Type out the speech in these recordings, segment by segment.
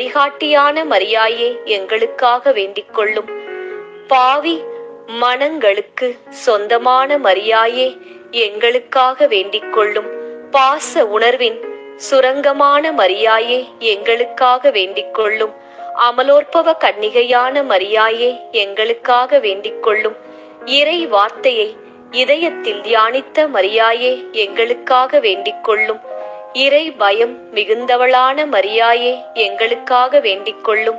வழிகாட்டியான மரியாயே எங்களுக்காக வேண்டிக் கொள்ளும். பாவி மனங்களுக்கு சொந்தமான மரியாயே எங்களுக்காக வேண்டிக் கொள்ளும். பாச உணர்வின் சுரங்கமான மரியாயே எங்களுக்காக வேண்டிக் கொள்ளும். அமலோற்பவ கன்னிகையான மரியாயே எங்களுக்காக வேண்டிக் கொள்ளும். இறை வார்த்தையை இதயத்தில் தியானித்த மரியாயே எங்களுக்காக வேண்டிக் கொள்ளும். இறை பயம் மிகுந்தவளான மரியாயே எங்களுக்காக வேண்டிக் கொள்ளும்.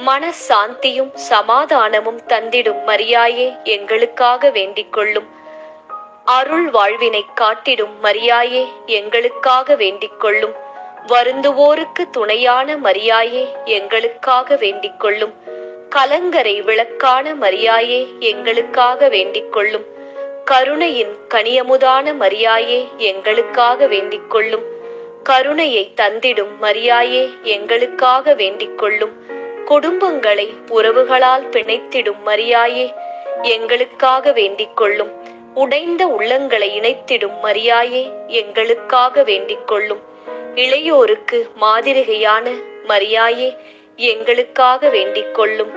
மனசாந்தியும் சமாதானமும் தந்திடும் மரியாயே எங்களுக்காக வேண்டிக் கொள்ளும். அருள் வாழ்வினை காட்டிடும் மரியாயே எங்களுக்காக வேண்டிக் கொள்ளும். வருந்துவோருக்கு துணையான மரியாயே எங்களுக்காக வேண்டிக் கொள்ளும். கலங்கரை விளக்கான மரியாயே எங்களுக்காக வேண்டிக் கொள்ளும். கருணையின் கனியமுதான மரியாயே எங்களுக்காக வேண்டிக் கொள்ளும். கருணையை தந்திடும் மரியாயே எங்களுக்காக வேண்டிக் கொள்ளும். குடும்பங்களை உறவுகளால் பிணைத்திடும் மரியாயே எங்களுக்காக வேண்டிக் கொள்ளும். உடைந்த உள்ளங்களை இணைத்திடும் மரியாயே எங்களுக்காக வேண்டிக் கொள்ளும். இளையோருக்கு மாதிரிகையான மரியாயே எங்களுக்காக வேண்டிக் கொள்ளும்.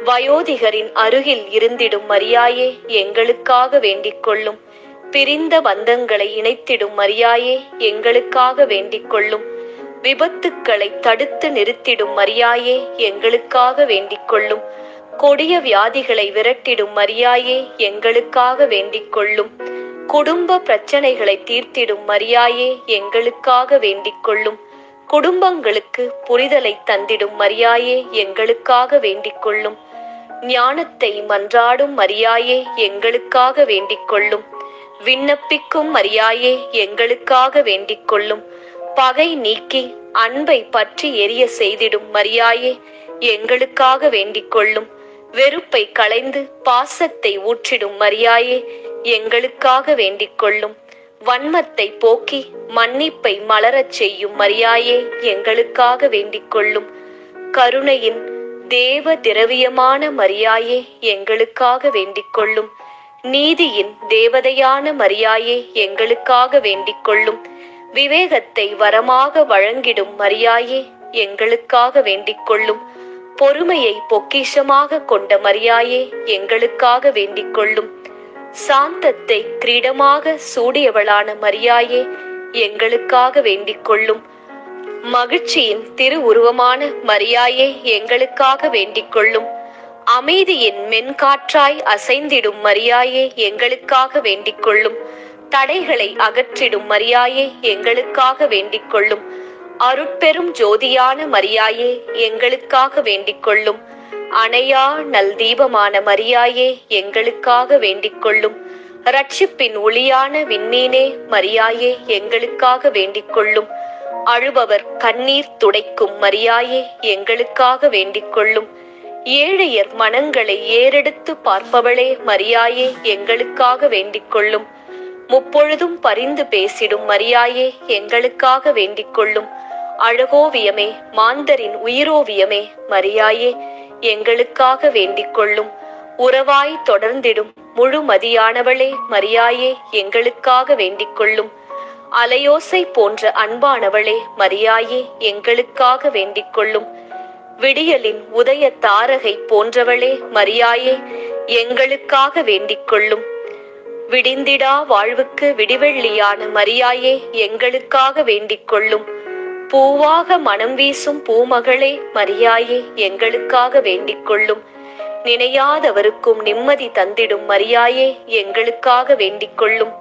வயோதிகரின் அருகில் இருந்திடும் மரியாயே எங்களுக்காக வேண்டிக் கொள்ளும். பிரிந்த பந்தங்களை இணைத்திடும் மரியாயே எங்களுக்காக வேண்டிக் கொள்ளும். விபத்துக்களை தடுத்து நிறுத்திடும் மரியாயே எங்களுக்காக வேண்டிக் கொள்ளும். கொடிய வியாதிகளை விரட்டிடும் மரியாயே எங்களுக்காக வேண்டிக் கொள்ளும். குடும்ப பிரச்சனைகளை தீர்த்திடும் மரியாயே எங்களுக்காக வேண்டிக் கொள்ளும். குடும்பங்களுக்கு புரிதலை தந்திடும் மரியாயே எங்களுக்காக வேண்டிக் கொள்ளும். ஞானத்தை மன்றாடும் மரியாயே எங்களுக்காக வேண்டிக் கொள்ளும். விண்ணப்பிக்கும் மரியாயே எங்களுக்காக வேண்டிக் கொள்ளும். பகை நீக்கி அன்பை பற்றி எரிய செய்திடும் மரியாயே எங்களுக்காக வேண்டிக் கொள்ளும். வெறுப்பை களைந்து பாசத்தை ஊற்றிடும் மரியாயே எங்களுக்காக வேண்டிக் கொள்ளும். வன்மத்தை போக்கி மன்னிப்பை மலரச் செய்யும் மரியாயே எங்களுக்காக வேண்டிக் கொள்ளும். கருணையின் தேவ திரவியமான மரியாயே எங்களுக்காக வேண்டிக் கொள்ளும். நீதியின் தேவதையான மரியாயே எங்களுக்காக வேண்டிக் கொள்ளும். விவேகத்தை வரமாக வழங்கிடும் மரியாயே எங்களுக்காக வேண்டிக் கொள்ளும். பொறுமையை பொக்கிஷமாக கொண்ட மரியாயே எங்களுக்காக வேண்டிக் கொள்ளும். சாந்தத்தை கிரீடமாக சூடியவளான மரியாயே எங்களுக்காக வேண்டிக் கொள்ளும். மகிழ்ச்சியின் திரு உருவமான மரியாயே எங்களுக்காக வேண்டிக் கொள்ளும். அமைதியின் மென்காற்றாய் அசைந்திடும் மரியாயே எங்களுக்காக வேண்டிக் கொள்ளும். தடைகளை அகற்றிடும் மரியாயே எங்களுக்காக வேண்டிக் கொள்ளும். அருட்பெரும் ஜோதியான மரியாயே எங்களுக்காக வேண்டிக் கொள்ளும். அணையா நல் தீபமான மரியாயே எங்களுக்காக வேண்டிக் கொள்ளும். இரட்சிப்பின் ஒளியான விண்மீனே மரியாயே எங்களுக்காக வேண்டிக் கொள்ளும். அழுபவர் கண்ணீர் துடைக்கும் மரியாயே எங்களுக்காக வேண்டிக் கொள்ளும். ஏழையர் மனங்களை ஏறெடுத்து பார்ப்பவளே மரியாயே எங்களுக்காக வேண்டிக் கொள்ளும். முப்பொழுதும் பரிந்து பேசிடும் மரியாயே எங்களுக்காக வேண்டிக் கொள்ளும். அழகோவியமே மாந்தரின் உயிரோவியமே மரியாயே எங்களுக்காக வேண்டிக் கொள்ளும். உறவாய் தொடர்ந்திடும் முழுமதியானவளே மரியாயே எங்களுக்காக வேண்டிக் கொள்ளும். அலையோசை போன்ற அன்பானவளே மரியாயே எங்களுக்காக வேண்டிக் கொள்ளும். விடியலின் உதய தாரகை போன்றவளே மரியாயே எங்களுக்காக வேண்டிக் கொள்ளும். விடிந்திடா வாழ்வுக்கு விடிவெள்ளியான மரியாயே எங்களுக்காக வேண்டிக் கொள்ளும். பூவாக மனம் வீசும் பூமகளே மரியாயே எங்களுக்காக வேண்டிக் கொள்ளும். நினையாதவருக்கும் நிம்மதி தந்திடும் மரியாயே எங்களுக்காக வேண்டிக் கொள்ளும்.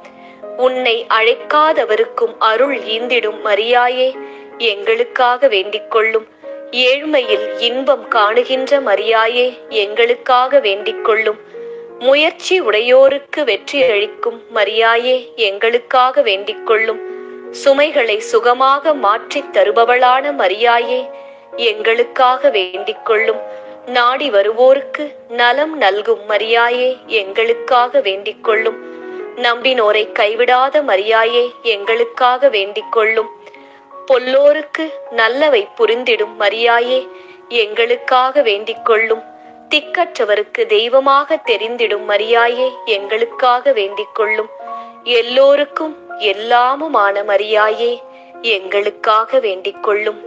உன்னை அழைக்காதவருக்கும் அருள் ஈந்திடும் மரியாயே எங்களுக்காக வேண்டிக் கொள்ளும். ஏழ்மையில் இன்பம் காணுகின்ற மரியாயே எங்களுக்காக வேண்டிக் கொள்ளும். முயற்சி உடையோருக்கு வெற்றி அளிக்கும் மரியாயே எங்களுக்காக வேண்டிக் கொள்ளும். சுமைகளை சுகமாக மாற்றித் தருபவளான மரியாயே எங்களுக்காக வேண்டிக் கொள்ளும். நாடி வருவோருக்கு நலம் நல்கும் மரியாயே எங்களுக்காக வேண்டிக் கொள்ளும். நம்பினோரை கைவிடாத மரியாயே எங்களுக்காக வேண்டிக் கொள்ளும். பொல்லோருக்கு நல்லவை புரிந்திடும் மரியாயே எங்களுக்காக வேண்டிக் கொள்ளும். திக்கற்றவருக்கு தெய்வமாக தெரிந்திடும் மரியாயே எங்களுக்காக வேண்டிக் கொள்ளும். எல்லோருக்கும் எல்லாமுமான மரியாயே எங்களுக்காக வேண்டிக் கொள்ளும்.